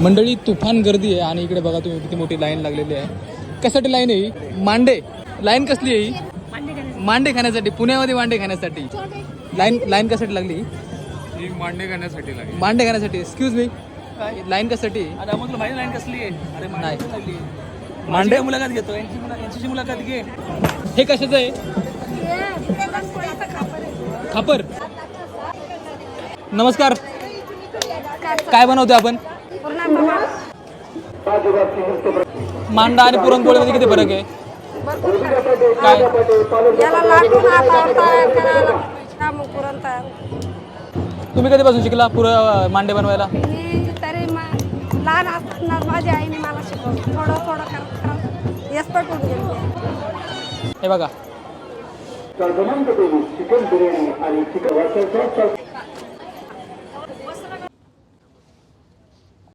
मंडळी तुफान गर्दी आहे आणि इकडे बघा तुम्ही किती मोठी लाईन लागलेली आहे. कशासाठी लाईन आहे? मांडे लाईन कसली आहे? मांडे खाण्यासाठी. पुण्यामध्ये मांडे खाण्यासाठी लाईन कशासाठी लागली? ही मांडे खाण्यासाठी लागली. मांडे खाण्यासाठी. एक्सक्यूज मी, लाईन कशासाठी? आता मग माझी लाईन कसली आहे? अरे नाही. लागली मांडे मुलाखत घेतो, यांची मुलाखत घे. हे कशाचं आहे? खापर. नमस्कार, काय बनवतोय आपण? मांडा आणि पुरणपोळीमध्ये किती फरक आहे? काय? तुम्ही कधीपासून शिकला मांडे बनवायला? तरी लहान असताना माझ्या आईने मला शिकवलं. थोडं थोडं करत एक्सपर्ट होऊन गेली. हे बघा. चिकन बिर्याणी आणि चिकन